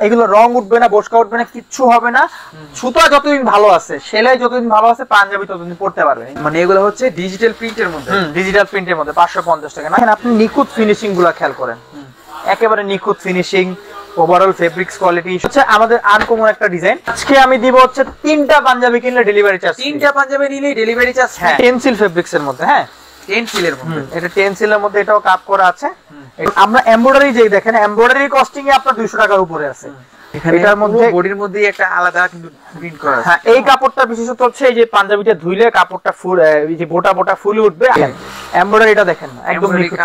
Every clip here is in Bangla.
এগুলো রং উঠবে না, বসকা উঠবে না, কিচ্ছু হবে না। সুতা যতদিন ভালো আছে, সেলাই যতদিন ভালো আছে, পাঞ্জাবি ততদিন পড়তে পারবেন। মানে এগুলো হচ্ছে ডিজিটাল প্রিন্টের মধ্যে। ডিজিটাল প্রিন্টের মধ্যে 550 টাকা। দেখেন আপনি নিখুঁত ফিনিশিং গুলো খেয়াল করেন, একেবারে নিখুঁত ফিনিশিং, ওভারঅল ফেব্রিক্স কোয়ালিটি হচ্ছে আমাদের আনকমন একটা ডিজাইন। আজকে আমি দিব হচ্ছে 3টা পাঞ্জাবি কিনলে ডেলিভারি চার্জ। 3টা পাঞ্জাবি নিলে ডেলিভারি চার্জ। হ্যাঁ, টেনসিল ফেব্রিক্স এর মধ্যে। হ্যাঁ, টেনসিলের মধ্যে। এটা টেনসিলের মধ্যে, এটাও কাপ করা আছে। আমরা এমব্রয়ডারি যেই দেখেন, এমব্রয়ডারি কস্টিং এ আপনার 200 টাকার উপরে আছে। এটার মধ্যে বডির মধ্যে একটা আলাদা কিন্তু প্রিন্ট করা আছে। হ্যাঁ, এই কাপড়টা বিশেষত হচ্ছে এই যে পাঞ্জাবিটা ধুইলে কাপড়টা ফুল, এই যে বোটা বোটা ফুল উঠবে। এমব্রয়ডারিটা দেখেন একদম নিখুঁত।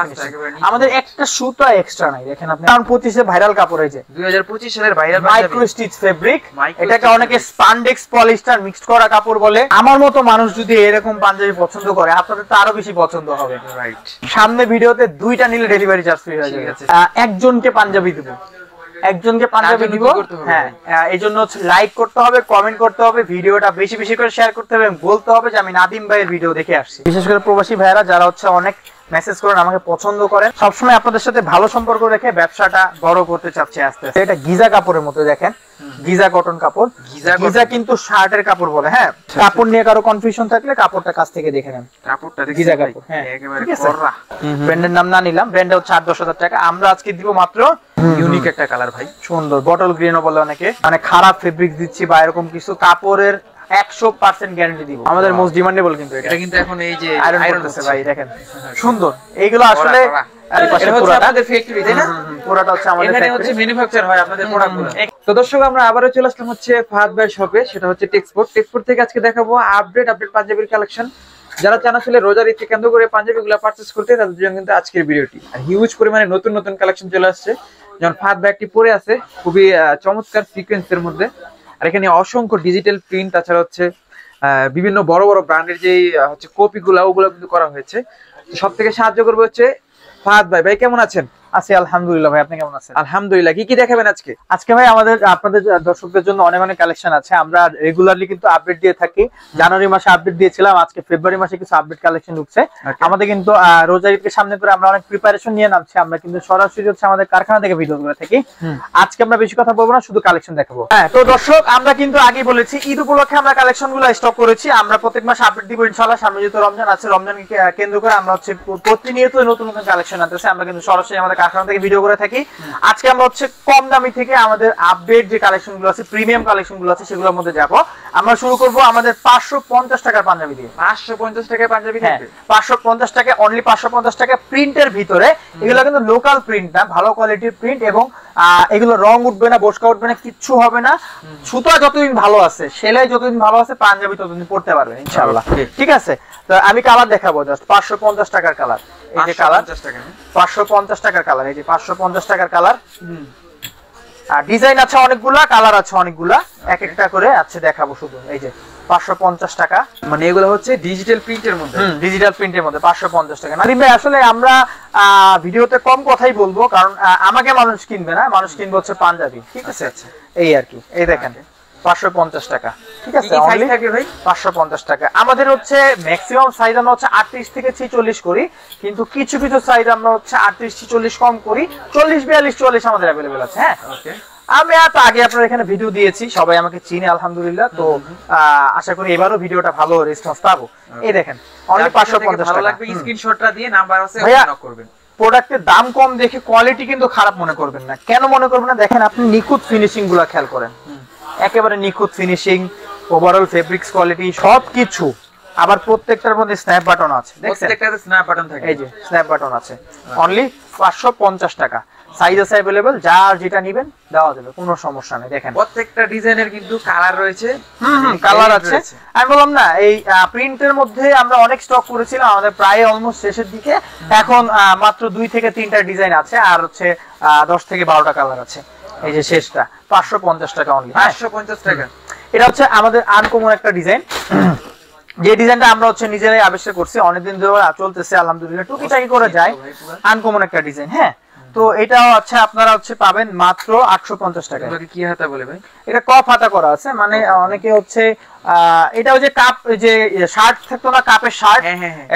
আমাদের একটা সুতা এক্সট্রা নাই, দেখেন আপনি। কারণ 25 এ ভাইরাল কাপড়, এই যে 2025 সালের ভাইরাল মাইক্রো স্টিচ ফেব্রিক। এটাকে অনেকে স্পান্ডেক্স পলিস্টার মিক্সড করা কাপড় বলে। আমার মতো মানুষ যদি এরকম পাঞ্জাবি পছন্দ করে, আপনাদের তো আরো বেশি পছন্দ হবে। রাইট। সামনে ভিডিওতে 2টা নিলে ডেলিভারি চার্জ ফ্রি হয়ে যাবে। একজনকে পাঞ্জাবি দেব, একজনকে পাঞ্জাবি দিব। হ্যাঁ, এই জন্য লাইক করতে হবে, কমেন্ট করতে হবে, ভিডিওটা বেশি বেশি করে শেয়ার করতে হবে, বলতে হবে যে আমি নাদিম ভাইয়ের ভিডিও দেখে আসছি। বিশেষ করে প্রবাসী ভাইয়েরা যারা হচ্ছে অনেক মেসেজ করেন, আমাকে পছন্দ করেন, সবসময় আপনাদের সাথে ভালো সম্পর্ক রেখে ব্যবসাটা বড় করতে চাচ্ছে আস্তে আস্তে। এটা গিজা কাপড়ের মতো, দেখেন গিজা কটন কাপড়। গিজা কিন্তু শার্টের কাপড় বলে। হ্যাঁ, কাপড় নিয়ে কারো কনফিউশন থাকলে কাপড়টা কাছ থেকে দেখে নেন। কাপড়টা দেখে গিজা কাপড়। হ্যাঁ, একেবারে কররা। ব্র্যান্ডের নাম না নিলাম, ব্র্যান্ডে হচ্ছে 8-10 হাজার টাকা। আমরা আজকে দিব মাত্র ইউনিক একটা কালার ভাই, সুন্দর বটল গ্রিনও বলে অনেকে, মানে খারাপ ফেব্রিক দিচ্ছি বা এরকম কিছু, কাপড়ের 100% গ্যারান্টি দিব। আমাদের মোস্ট ডিমান্ডেবল কিন্তু এটা কিন্তু এখন এই যে আয়রন করতেছে ভাই, দেখেন সুন্দর। এইগুলো আসলে আপনাদের ফ্যাক্টরি, তাই না? পুরোটা হচ্ছে আমাদের এখানে হচ্ছে ম্যানুফ্যাকচার হয় আপনাদের প্রোডাক্টগুলো। তো দর্শক, আমরা আবারো চলে আসলাম হচ্ছে ফাহাদ ভাই শপে, সেটা হচ্ছে টেক্সপোর্ট থেকে আজকে দেখাবো আপডেট পাঞ্জাবির কালেকশন। যারা চান আসলে রোজার ঈদকে কেন্দ্র করে পাঞ্জাবিগুলো পারচেজ করতে, তাদের জন্য কিন্তু আজকের ভিডিওটি। আর হিউজ পরিমাণে নতুন নতুন কালেকশন চলে আসছে। যেমন ফাহাদ ভাই একটি পরে আছে খুবই চমৎকার সিকোয়েন্সের মধ্যে, আর এখানে অসংখ্য ডিজিটাল প্রিন্ট, তাছাড়া হচ্ছে বিভিন্ন বড় বড় ব্র্যান্ডের যে হচ্ছে কপিগুলো, ওগুলো কিন্তু করা হয়েছে। সব থেকে সাহায্য করবে হচ্ছে ফাহাদ ভাই। ভাই কেমন আছেন? আছি আলহামদুলিল্লাহ। ভাই আপনি কেমন আছেন? আলহামদুলিল্লাহ। কি কি দেখাবেন আজকে? আজকে ভাই আমাদের আপনাদের দর্শকদের জন্য অনেক অনেক কালেকশন আছে। আমরা রেগুলারলি কিন্তু আপডেট দিয়ে থাকি। জানুয়ারি মাসে আপডেট দিয়েছিলাম, আজকে ফেব্রুয়ারি মাসে কিছু আপডেট কালেকশন ঢুকছে। আমাদের কিন্তু রোজা ঈদকে সামনে করে আমরা অনেক প্রিপারেশন নিয়ে নামছি। আমরা কিন্তু সরাসরি হচ্ছে আমাদের কারখানা থেকে ভিডিও করে থাকি। আজকে আমরা বেশি কথা বলবো না, শুধু কালেকশন দেখাবো। হ্যাঁ, তো দর্শক, আমরা কিন্তু আগেই বলেছি ঈদ উপলক্ষে আমরা কালেকশন গুলো স্টক করেছি। আমরা প্রত্যেক মাসে আপডেট দিব ইনশাআল্লাহ। সামনে যেহেতু রমজান আছে, রমজানকে কেন্দ্র করে আমরা হচ্ছে প্রতিনিয়ত নতুন নতুন কালেকশন আনতেছি। আমরা কিন্তু সরাসরি আমাদের কারখানা থেকে ভিডিও করে থাকি। আজকে আমরা হচ্ছে কম দামি থেকে আমাদের আপডেট যে কালেকশন গুলো আছে, প্রিমিয়াম কালেকশন গুলো আছে, সেগুলোর মধ্যে যাব। আমরা শুরু করব আমাদের 550 টাকার পাঞ্জাবি দিয়ে। 550 টাকার পাঞ্জাবি থাকবে। 550 টাকা, অনলি 550 টাকা। প্রিন্টের ভিতরে এগুলো কিন্তু লোকাল প্রিন্ট না, ভালো কোয়ালিটির প্রিন্ট, এবং এগুলো রং উঠবে না, বসকা উঠবে না, কিচ্ছু হবে না। সুতা যতদিন ভালো আছে, সেলাই যতদিন ভালো আছে, পাঞ্জাবি ততদিন পড়তে পারবেন ইনশাআল্লাহ। ঠিক আছে, তো আমি কালার দেখাবো জাস্ট। 550 টাকার কালার, এই যে কালার 550 টাকার কালার, এই যে 550 টাকার কালার। আর ডিজাইন আছে অনেকগুলা, কালার আছে অনেকগুলা, এক একটা করে আছে দেখাবো শুধু। এই যে 550 টাকা, মানে এগুলো হচ্ছে ডিজিটাল প্রিন্টের মধ্যে। ডিজিটাল প্রিন্টের মধ্যে 550 টাকা। নাদিম ভাই, আসলে আমরা ভিডিওতে কম কথাই বলবো, কারণ আমাকে মানুষ কিনবে না, মানুষ কিনবে হচ্ছে পাঞ্জাবি। ঠিক আছে, এই আর কি। এই দেখেন 550 টাকা। ঠিক আছে, সাইজ থাকে ভাই 550 টাকা। আমাদের হচ্ছে ম্যাক্সিমাম সাইজ আমরা হচ্ছে 38 থেকে 46 করি, কিন্তু কিছু কিছু সাইজ আমরা হচ্ছে 38 46 কম করি। 40 42 44 আমাদের अवेलेबल আছে। হ্যাঁ, ওকে। আমি আগে আপনার এখানে ভিডিও দিয়েছি, সবাই আমাকে চিনে আলহামদুলিল্লাহ। তো আশা করি এবারও ভিডিওটা ভালো রেসপন্স পাবো। এই দেখেন অনলি 550 টাকা। ভালো লাগবে স্ক্রিনশটটা দিয়ে নাম্বার আছে ওখানে নক করবেন। প্রোডাক্টের দাম কম দেখে কোয়ালিটি কিন্তু খারাপ মনে করবেন না। কেন মনে করবেন না? দেখেন আপনি নিখুঁত ফিনিশিং গুলো খেয়াল করেন, একেবারে নিখুঁত ফিনিশিং, ওভারঅল ফেব্রিক্স কোয়ালিটি সবকিছু। আবার প্রত্যেকটার মধ্যে স্ন্যাপ বাটন আছে, দেখছেন? প্রত্যেকটাতে স্ন্যাপ বাটন থাকে। এই যে স্ন্যাপ বাটন আছে। অনলি 550 টাকা। সাইজ আছে अवेलेबल, যার যেটা নেবেন দেওয়া যাবে, কোনো সমস্যা নেই। দেখেন প্রত্যেকটা ডিজাইনের কিন্তু কালার রয়েছে। কালার আছে। আমি বললাম না, এই প্রিন্টের মধ্যে আমরা অনেক স্টক করেছিলাম, আমাদের প্রায় অলমোস্ট শেষের দিকে। এখন মাত্র 2 থেকে 3টা ডিজাইন আছে, আর হচ্ছে 10 থেকে 12টা কালার আছে। এই যে শেষটা 550 টাকা অনলি। 550 টাকা। এটা হচ্ছে আমাদের আনকমন একটা ডিজাইন, যে ডিজাইনটা আমরা হচ্ছে নিজেরাই আবিষ্কার করছি, অনেকদিন ধরে চলতেছে আলহামদুলিল্লাহ, টুকিটাকি করে যায়। আনকমন একটা ডিজাইন। হ্যাঁ, তো এটা হচ্ছে আপনারা হচ্ছে পাবেন মাত্র 850 টাকা। এটাকে কি হাতা বলে ভাই? এটা কপ হাতা করা আছে, মানে অনেকে হচ্ছে এটা ওই যে কাপ যে শার্ট থাকতো না, কাপের শার্ট,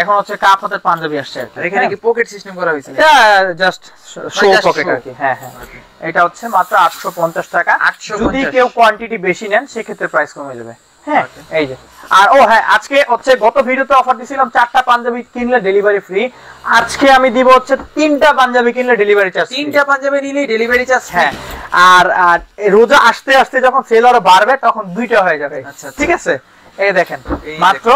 এখন হচ্ছে কাপ হাতের পাঞ্জাবি আসছে। এখানে কি পকেট সিস্টেম করা হয়েছে? এটা জাস্ট শো পকেট আর কি। হ্যাঁ হ্যাঁ, এটা হচ্ছে মাত্র 850 টাকা। যদি কেউ কোয়ান্টিটি বেশি নেন সেক্ষেত্রে প্রাইস কমে যাবে। হ্যাঁ, এই যে। আর ও হ্যাঁ, আজকে হচ্ছে গত ভিডিওতে অফার দিছিলাম 4টা পাঞ্জাবি কিনলে ডেলিভারি ফ্রি। আজকে আমি দিব হচ্ছে 3টা পাঞ্জাবি কিনলে ডেলিভারি চার্জ। 3টা পাঞ্জাবি নিলেই ডেলিভারি চার্জ। হ্যাঁ, আর রোজা আস্তে আস্তে যখন সেল আরো বাড়বে তখন 2টা হয়ে যাবে। ঠিক আছে, এই দেখেন মাত্র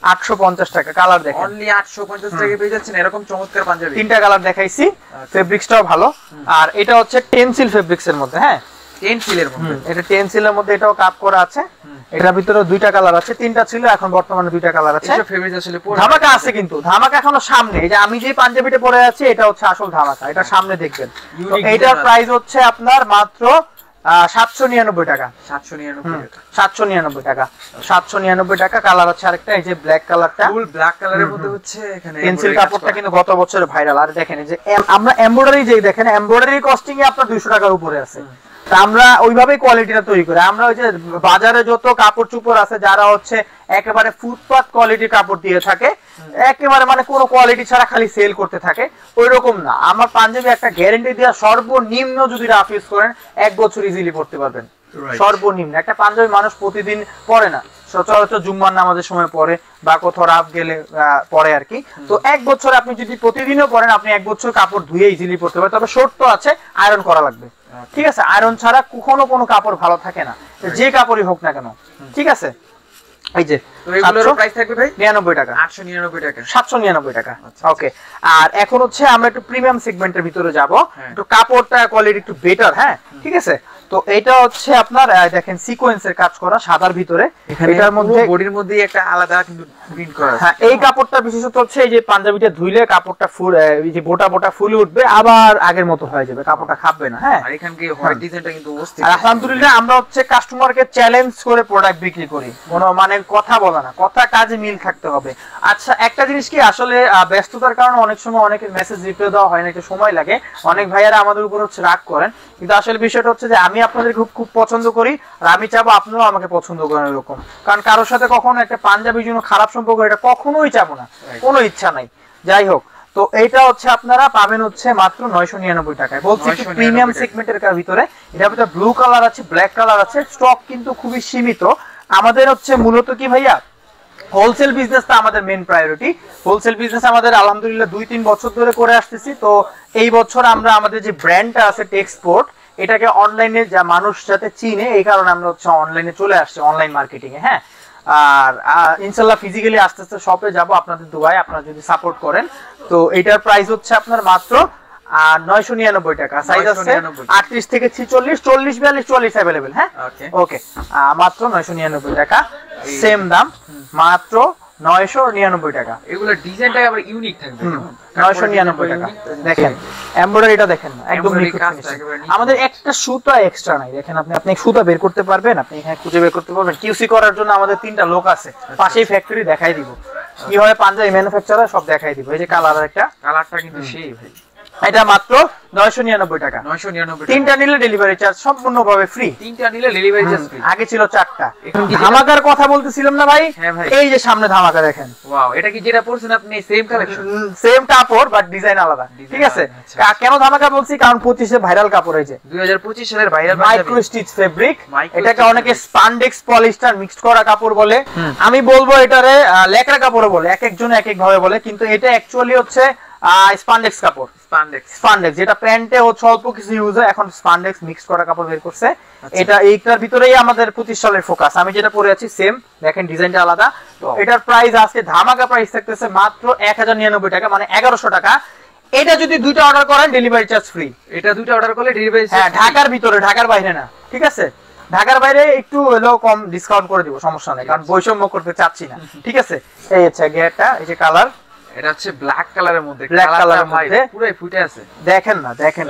850 টাকা। কালার দেখেন, অনলি 850 টাকায় পেয়ে যাচ্ছেন এরকম চমৎকার পাঞ্জাবি। 3টা কালার দেখাইছি, ফেব্রিক্সটাও ভালো। আর এটা হচ্ছে টেনসিল ফেব্রিক্স এর মধ্যে। হ্যাঁ, টেনসিলের মধ্যে, এটা টেনসিলের মধ্যে, এটাও কাপ করা আছে। এটার ভিতরে 2টা কালার আছে, 3টা ছিল, এখন বর্তমানে 2টা কালার আছে। এসব ফেব্রিক্স আসলে পুরো ধামাকা আছে, কিন্তু ধামাকা এখনো সামনে। এই যে আমি যে পাঞ্জাবিটা পরে আছি এটা হচ্ছে আসল ধামাকা, এটা সামনে দেখবেন। তো এটার প্রাইস হচ্ছে আপনার মাত্র 799 টাকা। 799 টাকা, 799 টাকা। কালার হচ্ছে আরেকটা, এই যে ব্ল্যাক কালারটা, ফুল ব্ল্যাক কালারের মধ্যে হচ্ছে এখানে পেন্সিল কাপড়টা কিন্তু গত বছরে ভাইরাল। আর দেখেন এই যে আমরা এমব্রয়ডারি যে দেখেন, এমব্রয়ডারি কস্টিং এ আপনার 200 টাকার উপরে আছে। আমরা ওইভাবেই কোয়ালিটিটা তৈরি করি। আমরা ওই যে বাজারে যত কাপড় চোপড় আছে যারা হচ্ছে একেবারে ফুটপাত কোয়ালিটির কাপড় দিয়ে থাকে, একেবারে মানে কোনো কোয়ালিটি ছাড়া খালি সেল করতে থাকে, ওই রকম না। আমার পাঞ্জাবি একটা গ্যারান্টি দেওয়া, সর্বনিম্ন যদি রাফ ইউজ করেন 1 বছর ইজিলি পড়তে পারবেন। সর্বনিম্ন একটা পাঞ্জাবি মানুষ প্রতিদিন পরে না, সচরাচর জুম্মার নামাজের সময় পরে বা কোথাও রাফ গেলে পরে আর কি। তো 1 বছর আপনি যদি প্রতিদিনও পরেন, আপনি 1 বছর কাপড় ধুয়ে ইজিলি পড়তে পারেন। তবে শর্ত আছে, আয়রন করা লাগবে। ঠিক আছে, আয়রন ছাড়া কখনো কোনো কাপড় ভালো থাকে না, যে কাপড়ই হোক না কেন। ঠিক আছে, এই যে তো এগুলোর প্রাইস থাকবে ভাই 99 টাকা, 899 টাকা, 799 টাকা। ওকে, আর এখন হচ্ছে আমরা একটু প্রিমিয়াম সেগমেন্টের ভিতরে যাব, একটু কাপড়টা কোয়ালিটি একটু বেটার। হ্যাঁ, ঠিক আছে। তো এটা হচ্ছে আপনার দেখেন সিকোয়েন্সের কাজ করা সাদার ভিতরে, এটার মধ্যে বডির মধ্যে একটা আলাদা কিন্তু প্রিন্ট করা আছে। হ্যাঁ, এই কাপড়টা বিশেষত হচ্ছে এই যে পাঞ্জাবিটা ধুইলে কাপড়টা ফুল, এই যে বোটা বোটা ফুলে উঠবে, আবার আগের মতো হয়ে যাবে, কাপড়টা খাবে না। হ্যাঁ, আর এখানকে হোয়াইট ডিজাইনটা কিন্তু অস্থির। আর আলহামদুলিল্লাহ আমরা হচ্ছে কাস্টমারকে চ্যালেঞ্জ করে প্রোডাক্ট বিক্রি করি, কোনো মানে কথা বলা না, কথা কাজে মিল থাকতে হবে। আচ্ছা, একটা জিনিস কি আসলে ব্যস্ততার কারণে অনেক সময় অনেকের মেসেজ রিপ্লাই দেওয়া হয় না, একটু সময় লাগে, অনেক ভাইয়ারা আমাদের উপর হচ্ছে রাগ করেন। কিন্তু আসলে বিষয়টা হচ্ছে যে আমি আপনাদের খুব পছন্দ করি, আর আমি চাবো আপনারাও আমাকে পছন্দ করেন এরকম। কারণ কারোর সাথে কখনো একটা পাঞ্জাবির জন্য খারাপ সম্পর্ক, এটা কখনোই চাবো না, কোনো ইচ্ছা নাই। যাই হোক, তো এইটা হচ্ছে আপনারা পাবেন হচ্ছে মাত্র 999 টাকায়। বলছি প্রিমিয়াম সেগমেন্টের ভিতরে। এটার ভিতরে ব্লু কালার আছে, ব্ল্যাক কালার আছে, স্টক কিন্তু খুবই সীমিত। আমাদের হচ্ছে মূলত কি ভাইয়া, হোলসেল বিজনেসটা আমাদের মেইন প্রায়োরিটি। হোলসেল বিজনেস আমাদের আলহামদুলিল্লাহ 2-3 বছর ধরে করে আসতেছি। তো এই বছর আমরা আমাদের যে ব্র্যান্ডটা আছে টেক্সপোর্ট, এটাকে অনলাইনে যা মানুষ যাতে চিনে, এই কারণে আমরা হচ্ছে অনলাইনে চলে আসছি, অনলাইন মার্কেটিং এ। হ্যাঁ, আর ইনশাআল্লাহ ফিজিক্যালি আস্তে আস্তে শপে যাব, আপনাদের দোয়ায়, আপনারা যদি সাপোর্ট করেন। তো এটার প্রাইস হচ্ছে আপনার মাত্র 999 টাকা। সাইজ আছে 38 থেকে 46, 40, 42, 44 अवेलेबल। হ্যাঁ, ওকে, মাত্র 999 টাকা। সেম দাম, মাত্র 999 টাকা। এগুলোর ডিজাইনটা আবার ইউনিক থাকবে। 999 টাকা। দেখেন এমব্রয়ডারিটা দেখেন, একদম নিখুঁত। আমাদের একটা সুতা এক্সট্রা নাই। দেখেন আপনি সুতা বের করতে পারবেন, আপনি এখানে খুঁজে বের করতে পারবেন। কিউসি করার জন্য আমাদের 3টা লোক আছে, পাশেই ফ্যাক্টরি, দেখাই দিব কিভাবে পাঞ্জাবি ম্যানুফ্যাকচারার সব দেখাই দিব। এই যে কালার, একটা কালারটা কিন্তু সেই ভাই। এটা মাত্র 999 টাকা। 999 টাকা। 3টা নিলে ডেলিভারি চার্জ সম্পূর্ণভাবে ফ্রি। 3টা নিলে ডেলিভারি চার্জ ফ্রি। আগে ছিল 4টা। ধামাকার কথা বলতেছিলাম না ভাই? হ্যাঁ ভাই, এই যে সামনে ধামাকা দেখেন। ওয়াও, এটা কি যেটা পরছেন আপনি সেম কালেকশন? সেম কাপড় বাট ডিজাইন আলাদা। ঠিক আছে, কেন ধামাকা বলছি? কারণ 25 এ ভাইরাল কাপড়, এই যে 2025 সালের ভাইরাল মাইক্রো স্টিচ ফেব্রিক। এটাকে অনেকে স্পান্ডেক্স পলিস্টার মিক্সড করা কাপড় বলে, আমি বলবো এটারে লেকড়া কাপড় বলে, এক একজন এক এক ভাবে বলে, কিন্তু এটা অ্যাকচুয়ালি হচ্ছে স্পান্ডেক্স কাপড়। স্পান্ডেক্স যেটা প্যান্টে হচ্ছে অল্প কিছু ইউজ হয়, এখন স্পান্ডেক্স মিক্স করা কাপড় বের করছে। এটা এইটার ভিতরেই আমাদের 25 সালের ফোকাস। আমি যেটা পরে আছি সেম, দেখেন ডিজাইনটা আলাদা। তো এটার প্রাইস আজকে ধামাকা প্রাইস থাকতেছে মাত্র 1099 টাকা, মানে 1100 টাকা। এটা যদি 2টা অর্ডার করেন ডেলিভারি চার্জ ফ্রি। এটা 2টা অর্ডার করলে ডেলিভারি চার্জ, হ্যাঁ, ঢাকার ভিতরে, ঢাকার বাইরে না। ঠিক আছে, ঢাকার বাইরে একটু হলেও কম ডিসকাউন্ট করে দিব, সমস্যা নেই, কারণ বৈষম্য করতে চাচ্ছি না। ঠিক আছে, এই হচ্ছে গেটটা, এই যে কালার, এটা হচ্ছে ব্ল্যাক কালারের মধ্যে, ব্ল্যাক কালারের মধ্যে পুরোই ফুটে আছে। দেখেন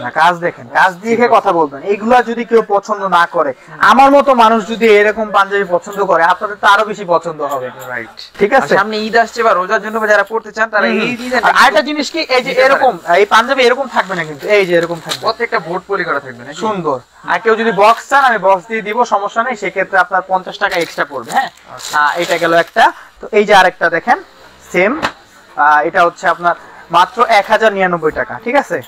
না কাজ দেখেন, কাজ দিয়ে কথা বলবেন। এগুলা যদি কেউ পছন্দ না করে, আমার মতো মানুষ যদি এরকম পাঞ্জাবি পছন্দ করে, আপনাদের তো আরো বেশি পছন্দ হবে। রাইট, ঠিক আছে। সামনে ঈদ আসছে বা রোজার জন্য যারা পড়তে চান তারা এই ডিজাইন। আরেকটা জিনিস কি, এই যে এরকম এই পাঞ্জাবি এরকম থাকবে না কিন্তু, এই যে এরকম থাকবে, প্রত্যেকটা বোর্ড পলি করা থাকবে না, সুন্দর। আর কেউ যদি বক্স চান আমি বক্স দিয়ে দিব, সমস্যা নেই, সেক্ষেত্রে আপনার 50 টাকা এক্সট্রা পড়বে। হ্যাঁ, এটা গেল একটা। তো এই যে আরেকটা দেখেন সেম, এটা হচ্ছে আপনার মাত্র 1099 টাকা। ঠিক আছে,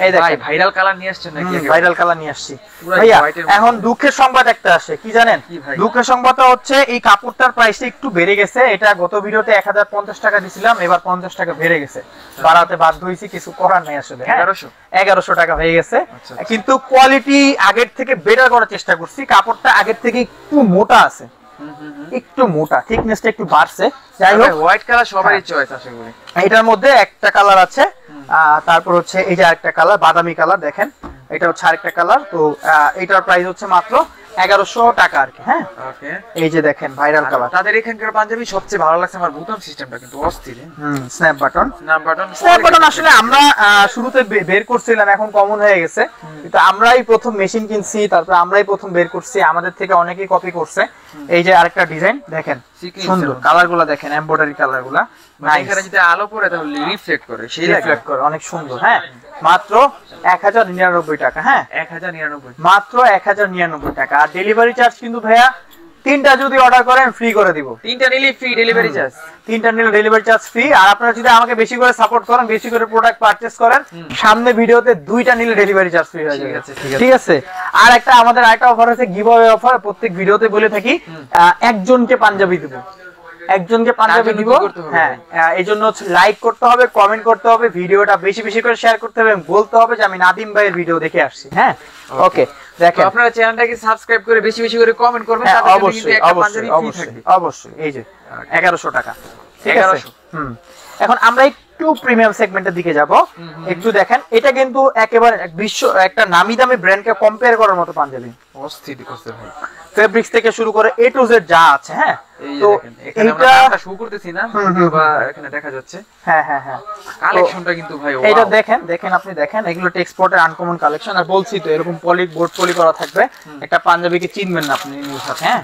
এই দেখেন ভাইরাল কালার নিয়ে আসছেন নাকি? ভাইরাল কালার নিয়ে আসছি ভাইয়া। এখন দুঃখের সংবাদ একটা আসে, কি জানেন? দুঃখের সংবাদটা হচ্ছে এই কাপড়টার প্রাইসটা একটু বেড়ে গেছে। এটা গত ভিডিওতে 1050 টাকা দিছিলাম, এবার 50 টাকা বেড়ে গেছে, বাড়াতে বাধ্য হইছি, কিছু করার নাই আসলে। 1100 টাকা হয়ে গেছে, কিন্তু কোয়ালিটি আগের থেকে বেটার করার চেষ্টা করছি। কাপড়টা আগের থেকে একটু মোটা আছে, একটু মোটা, থিকনেসটা একটু বাড়ছে। যাই হোক, হোয়াইট কালার সবারই চয়েস আশা করি। এটার মধ্যে একটা কালার আছে, তারপর হচ্ছে এই যে আরেকটা কালার বাদামি কালার, দেখেন এটা হচ্ছে আরেকটা কালার। তো এটার প্রাইস হচ্ছে মাত্র 1100 টাকা আর কি। হ্যাঁ, ওকে, এই যে দেখেন ভাইরাল কালার। তাদের এখানকার পাঞ্জাবি সবচেয়ে ভালো লাগছে আমার বুতাম সিস্টেমটা কিন্তু অস্থির। স্ন্যাপ বাটন আসলে আমরা শুরুতে বের করছিলাম, এখন কমন হয়ে গেছে, কিন্তু আমরাই প্রথম মেশিন কিনছি, তারপর আমরাই প্রথম বের করছি, আমাদের থেকে অনেকেই কপি করছে। এই যে আরেকটা ডিজাইন দেখেন, সুন্দর কালারগুলো দেখেন, এমব্রয়ডারি কালারগুলো, এখানে যদি আলো পড়ে তাহলে রিফ্লেক্ট করে, সেই রিফ্লেক্ট করে, অনেক সুন্দর। হ্যাঁ, মাত্র 1099 টাকা। হ্যাঁ, 1099, মাত্র 1099 টাকা। আর ডেলিভারি চার্জ কিন্তু ভাইয়া 3টা যদি অর্ডার করেন ফ্রি করে দিব, 3টা নিলে ফ্রি ডেলিভারি চার্জ, 3টা নিলে ডেলিভারি চার্জ ফ্রি। আর আপনারা যদি আমাকে বেশি করে সাপোর্ট করেন, বেশি করে প্রোডাক্ট পারচেজ করেন, সামনে ভিডিওতে 2টা নিলে ডেলিভারি চার্জ ফ্রি হয়ে যাবে। ঠিক আছে। আর একটা আমাদের আরেকটা অফার আছে, গিভঅ্যাওয়ে অফার, প্রত্যেক ভিডিওতে বলে থাকি, একজনকে পাঞ্জাবি দেব, একজনকে পাঞ্জাবি দিব। হ্যাঁ, এইজন্য লাইক করতে হবে, কমেন্ট করতে হবে, ভিডিওটা বেশি বেশি করে শেয়ার করতে হবে, এবং বলতে হবে যে আমি নাদিম ভাইয়ের ভিডিও দেখে আসছি। হ্যাঁ, ওকে, দেখেন আপনারা চ্যানেলটাকে সাবস্ক্রাইব করে বেশি বেশি করে কমেন্ট করবেন, তাহলে অবশ্যই অবশ্যই। এই যে 1100 টাকা, 1100। এখন আমরা একটু প্রিমিয়াম সেগমেন্টের দিকে যাব, একটু দেখেন। এটা কিন্তু একেবারে বিশ্ব একটা নামি দামি ব্র্যান্ডকে কম্পেয়ার করার মতো পাঞ্জাবি, অস্থির করতে ভাই। ফেব্রিক্স থেকে শুরু করে A to Z যা আছে। হ্যাঁ, তো এখানে আমরা শুরু করতেছি না, বা এখানে দেখা যাচ্ছে। হ্যাঁ হ্যাঁ হ্যাঁ, কালেকশনটা কিন্তু ভাই ওয়াও। এটা দেখেন আপনি দেখেন, এগুলো টেক্সপোর্টের আনকমন কালেকশন। আর বলছি তো এরকম পলি বোর্ড পলি করা থাকবে, একটা পাঞ্জাবিকে চিনবেন না আপনি নিউজ সাথে। হ্যাঁ,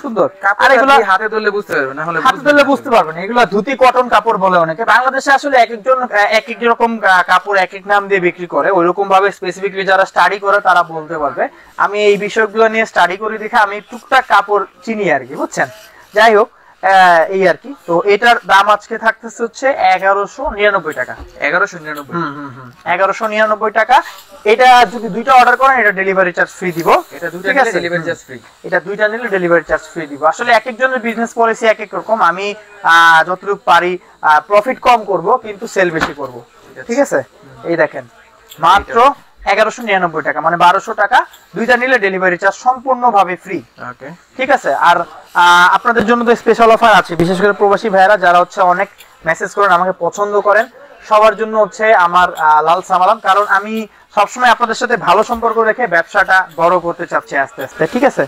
সুন্দর। আর এগুলো হাতে ধরলে বুঝতে পারবেন, না হলে হাতে ধরলে বুঝতে পারবেন। এগুলো ধুতি কটন কাপড় বলে অনেকে। বাংলাদেশে আসলে এক একজন এক এক রকম কাপড় এক এক নাম দিয়ে বিক্রি করে, ওইরকম ভাবে স্পেসিফিকলি যারা স্টাডি করে তারা বলতে পারবে। আমি এই বিষয়গুলো নিয়ে স্টাডি করে দেখে আমি টুকটাক কাপড় চিনি আর কি, বুঝছেন। যাই হোক, এই আর কি। তো এটার দাম আজকে থাকতেছে হচ্ছে 1199 টাকা। 1199 টাকা। এটা যদি দুইটা অর্ডার করেন, এটা ডেলিভারি চার্জ ফ্রি দিব। এটা দুইটা নিলে ডেলিভারি চার্জ ফ্রি, এটা দুইটা নিলে ডেলিভারি চার্জ ফ্রি দিব। আসলে এক একজনের বিজনেস পলিসি এক এক রকম। আমি যতটুকু পারি প্রফিট কম করব, কিন্তু সেল বেশি করব। ঠিক আছে। এই দেখেন, মাত্র 1199 টাকা, মানে 1200 টাকা। দুইটা নিলে ডেলিভারি চার্জ সম্পূর্ণভাবে ফ্রি। ওকে, ঠিক আছে। আর আপনাদের জন্য তো স্পেশাল অফার আছে, বিশেষ করে প্রবাসী ভাইরা যারা হচ্ছে অনেক মেসেজ করেন, আমাকে পছন্দ করেন, সবার জন্য হচ্ছে আমার লাল সামালাম। কারণ আমি সবসময় আপনাদের সাথে ভালো সম্পর্ক রেখে ব্যবসাটা বড় করতে চাচ্ছি আস্তে আস্তে। ঠিক আছে।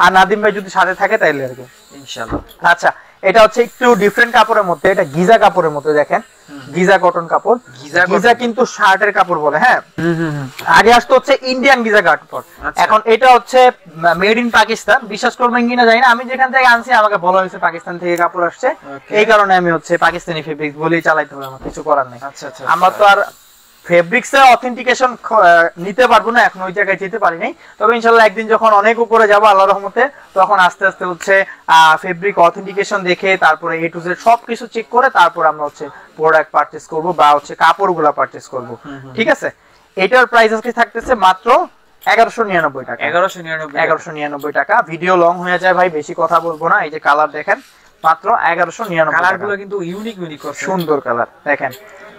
আর নাদিম ভাই যদি সাথে থাকে তাইলে আর কি, ইনশাআল্লাহ। আচ্ছা, এটা হচ্ছে একটু ডিফারেন্ট কাপড়ের মধ্যে, এটা গিজা কাপড়ের মধ্যে। দেখেন, গিজা কটন কাপড়। গিজা কিন্তু শার্টের কাপড় বলে। হ্যাঁ, আগে আসতো হচ্ছে ইন্ডিয়ান গিজা কাপড়, এখন এটা হচ্ছে মেড ইন পাকিস্তান। বিশ্বাস করবেন কিনা জানি না, আমি যেখান থেকে আনছি আমাকে বলা হয়েছে পাকিস্তান থেকে কাপড় আসছে, এই কারণে আমি হচ্ছে পাকিস্তানি ফেব্রিক বলেই চালাইতে হবে, আমার কিছু করার নেই। আমরা তো আর ফেব্রিক্সের অথেন্টিকেশন নিতে পারবো না, এখন ওই জায়গায় যেতে পারি নাই। তবে ইনশাআল্লাহ একদিন যখন অনেক উপরে যাবো আল্লাহর রহমতে, তখন আস্তে আস্তে হচ্ছে ফেব্রিক অথেন্টিকেশন দেখে, তারপরে A to Z সবকিছু চেক করে তারপর আমরা হচ্ছে প্রোডাক্ট পারচেজ করব, বা হচ্ছে কাপড়গুলো পারচেজ করব। ঠিক আছে। এটার প্রাইস আজকে থাকতেছে মাত্র 1199 টাকা। 1199 টাকা। ভিডিও লং হয়ে যায় ভাই, বেশি কথা বলবো না। এই যে কালার দেখেন, মাত্র 1199 টাকা। কালারগুলো কিন্তু ইউনিক করছে, সুন্দর কালার। দেখেন,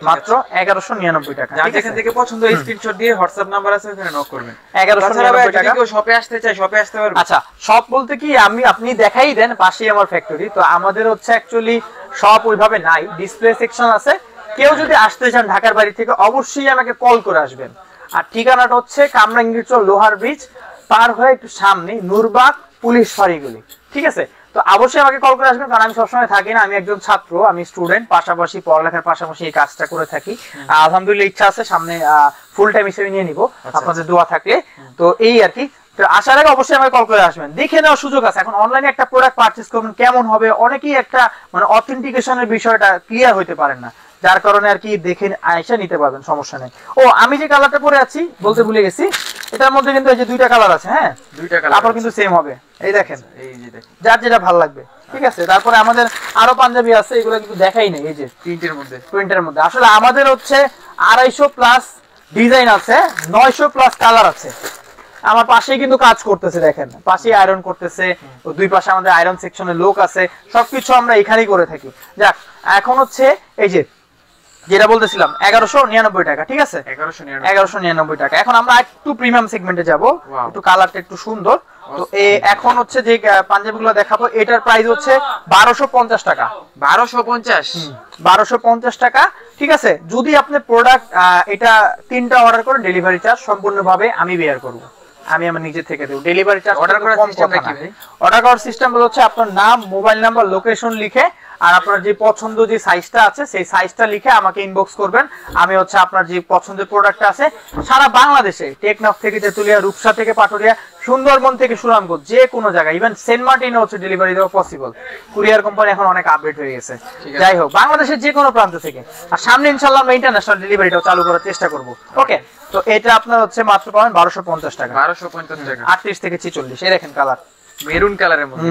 মাত্র 1199 টাকা। যার যেখান থেকে পছন্দ স্ক্রিনশট দিয়ে হোয়াটসঅ্যাপ নাম্বার আছে, ওখানে নক করবেন। 1199 টাকা। কেউ শপে আসতে চায়, শপে আসতে পারবে। আচ্ছা, শপ বলতে কি, আপনি দেখাই দেন, পাশেই আমার ফ্যাক্টরি। তো আমাদের হচ্ছে অ্যাকচুয়ালি শপ ওইভাবে নাই, ডিসপ্লে সেকশন আছে। কেউ যদি আসতে চান ঢাকার বাড়ি থেকে, অবশ্যই আমাকে কল করে আসবেন। আর ঠিকানাটা হচ্ছে কামরাঙ্গীরচর লোহার ব্রিজ পার হয়ে একটু সামনে, নূরবাগ পুলিশ ফাঁড়িগুলি। ঠিক আছে। তো তো অবশ্যই আমাকে কল করে আসবেন, কারণ আমি সবসময় থাকি না, আমি একজন ছাত্র, আমি স্টুডেন্ট, পাশাপাশি পড়ালেখার পাশাপাশি এই কাজটা করে থাকি। আলহামদুলিল্লাহ ইচ্ছা আছে সামনে ফুল টাইম হিসেবে নিয়ে নিব, আপনাদের দোয়া থাকলে। তো এই আর কি, আসার আগে অবশ্যই আমাকে কল করে আসবেন, দেখে নেওয়ার সুযোগ আছে। এখন অনলাইনে একটা প্রোডাক্ট পারচেজ করবেন কেমন হবে, অনেকেই একটা মানে অথেন্টিকেশনের বিষয়টা ক্লিয়ার হইতে পারেন না, যার কারণে আর কি দেখে আয়সা নিতে পারবেন, সমস্যা নেই। ও আমি যে কালারটা পরে আছি বলতে ভুলে গেছি, এটার মধ্যে কিন্তু এই যে দুইটা কালার আছে, হ্যাঁ দুইটা কালার, কাপড় কিন্তু সেম হবে, এই দেখেন, এই যে দেখেন যার যেটা ভালো লাগবে, ঠিক আছে। তারপরে আমাদের আরো পাঞ্জাবি আছে, এগুলো কিন্তু দেখাই নেই, এই যে প্রিন্টের মধ্যে আসলে আমাদের হচ্ছে 250 প্লাস ডিজাইন আছে, 900 প্লাস কালার আছে। আমার পাশেই কিন্তু কাজ করতেছে, দেখেন পাশেই আয়রন করতেছে, দুই পাশে আমাদের আয়রন সেকশনের লোক আছে, সবকিছু আমরা এখানেই করে থাকি। যাক, এখন হচ্ছে এই যে যেটা বলতেছিলাম 1199 টাকা, ঠিক আছে, 1199 টাকা। এখন আমরা একটু প্রিমিয়াম সেগমেন্টে যাব, একটু কালারটা একটু সুন্দর। তো এখন হচ্ছে যে পাঞ্জাবিগুলো দেখাবো, এটার প্রাইস হচ্ছে 1250 টাকা। 1250 টাকা, ঠিক আছে। যদি আপনি প্রোডাক্ট এটা 3টা অর্ডার করেন, ডেলিভারি চার্জ সম্পূর্ণভাবে আমি বেয়ার করব, আমি আমার নিজে থেকে দেব। ডেলিভারি চার্জ অর্ডার করার সিস্টেমটা কি ভাই? অর্ডার করার সিস্টেম হচ্ছে আপনার নাম, মোবাইল নাম্বার, লোকেশন লিখে আর আপনার যে পছন্দ যে সাইজটা আছে সেই সাইজটা লিখে আমাকে ইনবক্স করবেন। আমি হচ্ছে আপনার যে পছন্দের প্রোডাক্টটা আছে সারা বাংলাদেশে, টেকনাফ থেকে তেতুলিয়া, রূপসা থেকে পাটুরিয়া, সুন্দরবন থেকে সুনামগঞ্জ, যে কোনো জায়গায়, ইভেন সেন্ট মার্টিনে হচ্ছে ডেলিভারি দেওয়া পসিবল। কুরিয়ার কোম্পানি এখন অনেক আপডেট হয়ে গেছে। যাই হোক, বাংলাদেশের যে কোনো প্রান্ত থেকে, আর সামনে ইনশাআল্লাহ আমরা ইন্টারন্যাশনাল ডেলিভারিটাও চালু করার চেষ্টা করব। ওকে, তো এটা আপনার হচ্ছে মাত্র পাবেন 1250 টাকা। 1250 টাকা, 38 থেকে 46। এই দেখেন কালার, মেরুন কালারের মধ্যে।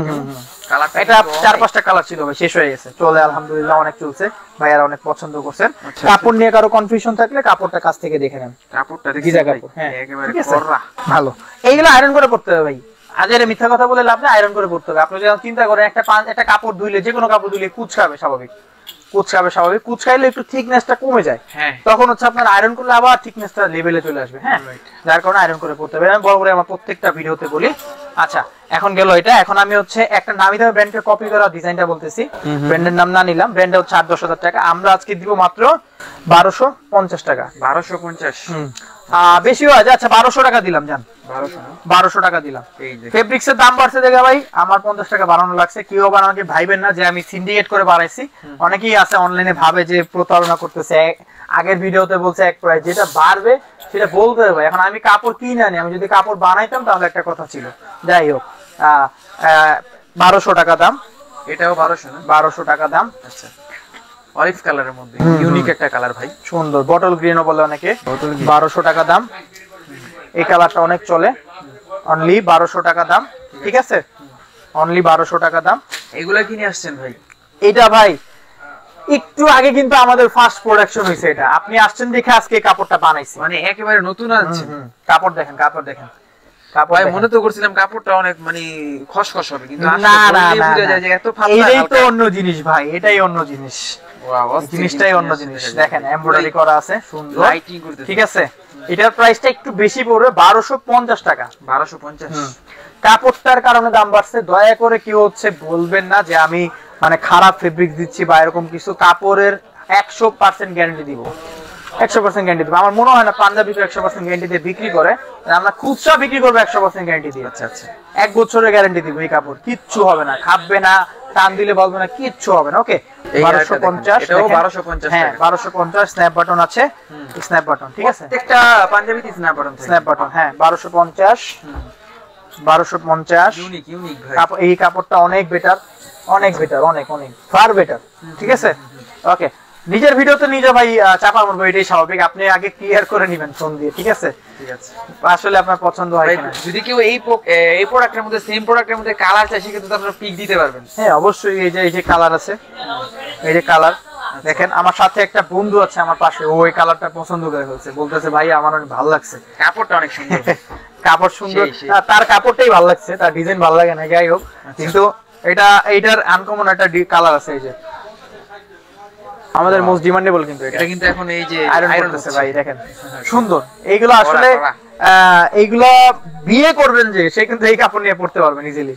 কালারটা এটা 4-5টা কালার ছিল ভাই, শেষ হয়ে গেছে, চলে আলহামদুলিল্লাহ অনেক চলছে, ভাইয়ারা অনেক পছন্দ করছেন। কাপড় নিয়ে কারো কনফিউশন থাকলে কাপড়টা কাছ থেকে দেখে নেন, কাপড়টা দেখি গিজা কাপড়, হ্যাঁ একেবারে কররা ভালো। এইগুলো আয়রন করে পড়তে হবে ভাই, আজের মিথ্যা কথা বলে লাভ নেই, আয়রন করে পড়তে হবে। আপনি যখন চিন্তা করেন একটা কাপড় ধুইলে, যে কোনো কাপড় ধুইলে কুচকাবে স্বাভাবিক, কুচকাইলে একটু থিকনেসটা কমে যায়, তখন হচ্ছে আপনার আয়রন করলে আবার থিকনেসটা লেভেলে চলে আসবে, হ্যাঁ, যার কারণে আয়রন করে পড়তে হবে। আমি বড় করে আমার প্রত্যেকটা ভিডিওতে বলি। আচ্ছা, এখন গেল এটা। এখন আমি হচ্ছে একটা নামি দামি ব্র্যান্ডের কপি করা ডিজাইনটা বলতেছি, ব্র্যান্ডের নাম না নিলাম, ব্র্যান্ডটা হচ্ছে 8-10 হাজার টাকা। আমরা আজকে দিব মাত্র 1250 টাকা। 1250 বেশি হয়ে যায়, আচ্ছা 1200 টাকা দিলাম, জান 1200 টাকা দিলাম। ফেব্রিক্স এর দাম বাড়ছে দেখে ভাই আমার 50 টাকা বাড়ানো লাগছে। কেউ আবার আমাকে ভাইবেন না যে আমি সিন্ডিকেট করে বাড়াইছি। অনেকেই আছে অনলাইনে ভাবে যে প্রতারণা করতেছে, আগের ভিডিওতে বলছে এক প্রাইস, যেটা বাড়বে সেটা বলতে হবে। এখন আমি কাপড় কিনে আনি, আমি যদি কাপড় বানাইতাম তাহলে একটা কথা ছিল। যাই হোক, 1200 টাকা দাম। এটাও 1200 না? 1200 টাকা দাম। আচ্ছা, অলিভ কালারের মধ্যে ইউনিক একটা কালার ভাই, সুন্দর, বটল গ্রিনও বলে অনেকে। 1200 টাকা দাম। এই কালারটা অনেক চলে, অনলি 1200 টাকা দাম, ঠিক আছে, অনলি 1200 টাকা দাম। এগুলা কিনে আসছেন ভাই? এটা ভাই একটু আগে কিন্তু আমাদের ফার্স্ট প্রোডাকশন হইছে, এটা আপনি আসছেন দেখে আজকে কাপড়টা বানাইছি, মানে একেবারে নতুন আছে। কাপড় দেখেন, কাপড় দেখেন, ভাই মনে তো করছিলাম কাপড়টা অনেক মানে খসখস হবে, কিন্তু না না না, এত পাতলা। এটাই তো অন্য জিনিস ভাই, এটাই অন্য জিনিস, জিনিসটাই অন্য জিনিস। দেখেন এমব্রয়ডারি করা আছে, সুন্দর লাইটিং করতেছে, ঠিক আছে। এটার প্রাইসটা একটু বেশি পড়বে, 1250 টাকা। 1250। কাপড়টার কারণে দাম বাড়ছে, দয়া করে কেউ হচ্ছে বলবেন না যে আমি মানে খারাপ ফেব্রিক দিচ্ছি বা এরকম কিছু। কাপড়ের 100% গ্যারান্টি দিব, 100% গ্যারান্টি দিব। আমার মনে হয় না পাঞ্জাবি 100% গ্যারান্টি দিয়ে বিক্রি করে, আমরা খুচরা বিক্রি করবো 100% গ্যারান্টি দিয়ে। আচ্ছা আচ্ছা, 1 বছরের গ্যারান্টি দিব। এই কাপড় কিচ্ছু হবে না, খাববে না, টান দিলে বলবে না, কিচ্ছু হবে না। ওকে, 1250। এটাও 1250 হ্যাঁ, 1250। স্ন্যাপ বাটন আছে, স্ন্যাপ বাটন, ঠিক আছে, প্রত্যেকটা পাঞ্জাবিতে স্ন্যাপ বাটন, স্ন্যাপ বাটন, হ্যাঁ 1250। 1250 ইউনিক ইউনিক ভাই। এই কাপড়টা অনেক বেটার, অনেক বেটার, অনেক অনেক ফার বেটার, ঠিক আছে। ওকে, নিজের ভিডিওতে নিজে ভাই চাপা মারবো, এটাই স্বাভাবিক। আপনি আগে ক্লিয়ার করে নেবেন ফোন দিয়ে, ঠিক আছে, ঠিক আছে। আসলে আপনার পছন্দ হয় কিনা। যদি কেউ এই প্রোডাক্টের মধ্যে সেম প্রোডাক্টের মধ্যে কালার চাই, সেক্ষেত্রে আপনারা পিক দিতে পারবেন। হ্যাঁ অবশ্যই, এই যে কালার আছে, এই যে কালার দেখেন। আমার সাথে একটা বন্ধু আছে আমার পাশে, ওই কালারটা পছন্দ করে ফেলছে, বলতেছে ভাই আমার অনেক ভালো লাগছে, কাপড়টা অনেক সুন্দর। কাপড় সুন্দর, তার কাপড়টাই ভালো লাগছে, তার ডিজাইন ভালো লাগে না, যাই হোক। কিন্তু এইটার আনকমন একটা কালার আছে, এই যে আমাদের মোস্ট ডিমান্ডেবল। কিন্তু এটা কিন্তু এখন এই যে আয়রন আছে ভাই, দেখেন সুন্দর। এইগুলো আসলে এইগুলা বিয়ে করবেন যে, সে কিন্তু এই কাপড় নিয়ে পড়তে পারবেন ইজিলি।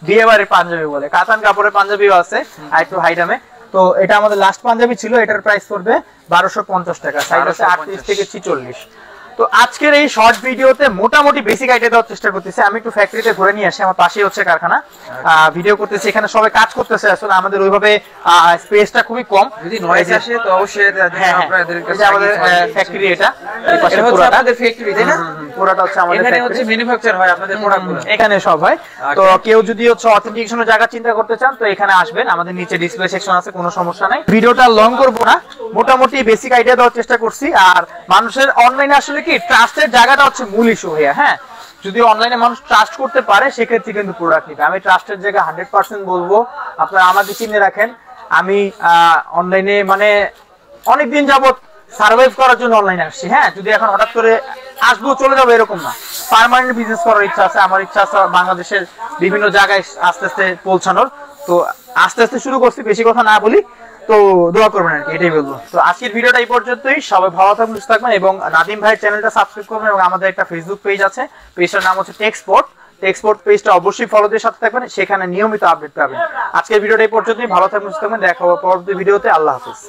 বিয়ে বাড়ির পাঞ্জাবি বলে, কাতান কাপড়ের পাঞ্জাবিও আছে আর একটু হাই দামে। তো এটা আমাদের লাস্ট পাঞ্জাবি ছিল, এটার প্রাইস পড়বে 1250 টাকা। সাইজ আছে 38 থেকে 46। তো আজকের এই শর্ট ভিডিওতে মোটামুটি বেসিক আইডিয়া দেওয়ার চেষ্টা করতেছি। আমি একটু ফ্যাক্টরিতে ঘুরে নিয়ে আসি, আমার পাশেই হচ্ছে কারখানা, ভিডিও করতেছি, এখানে সবাই কাজ করতেছে। আসলে আমাদের ওইভাবে স্পেসটা খুবই কম, যদি নয়েজ আসে তো অবশ্যই আপনাদের কাছে আমাদের ফ্যাক্টরি, এটা আপনাদের ফ্যাক্টরি তাই না? পুরোটা হচ্ছে আমাদের এখানে হচ্ছে ম্যানুফ্যাকচার হয় আপনাদের প্রোডাক্টগুলো, এখানে সব হয়। তো কেউ যদি হচ্ছে অথেন্টিকেশনের জায়গা চিন্তা করতে চান তো এখানে আসবেন, আমাদের নিচে ডিসপ্লে সেকশন আছে, কোনো সমস্যা নাই। ভিডিওটা লং করব না, মোটামুটি বেসিক আইডিয়া দেওয়ার চেষ্টা করছি। আর মানুষের অনলাইনে আসলে কি ট্রাস্টের জায়গাটা হচ্ছে মূল ইস্যু হয়ে, হ্যাঁ, যদি অনলাইনে মানুষ ট্রাস্ট করতে পারে সেক্ষেত্রে কিন্তু প্রোডাক্ট নিবে। আমি ট্রাস্টের জায়গা 100% বলবো, আপনারা আমাকে চিনে রাখেন। আমি অনলাইনে মানে অনেকদিন যাবত সার্ভাইভ করার জন্য অনলাইনে আসছি, হ্যাঁ, যদি এখন হঠাৎ করে আসবো চলে যাবো এরকম না। পার্মানেন্ট বিজনেস করার ইচ্ছা আছে, আমার ইচ্ছা আছে বাংলাদেশের বিভিন্ন জায়গায় আস্তে আস্তে পৌঁছানোর। তো আস্তে আস্তে শুরু করছি, বেশি কথা না বলি, তো দোয়া করবেন আর কি, এটাই বলবো। তো আজকের ভিডিওটা এই পর্যন্তই, সবাই ভালো থাকবেন, সুস্থ থাকবেন এবং নাদিম ভাইয়ের চ্যানেলটা সাবস্ক্রাইব করবেন এবং আমাদের একটা ফেসবুক পেজ আছে, পেজটার নাম হচ্ছে টেক্সপোর্ট পেজটা অবশ্যই ফলো দিয়ে সাথে থাকবেন, সেখানে নিয়মিত আপডেট পাবেন। আজকের ভিডিওটা এই পর্যন্তই, ভালো থাকবেন, সুস্থ থাকবেন, দেখা হবে পরবর্তী ভিডিওতে। আল্লাহ হাফেজ।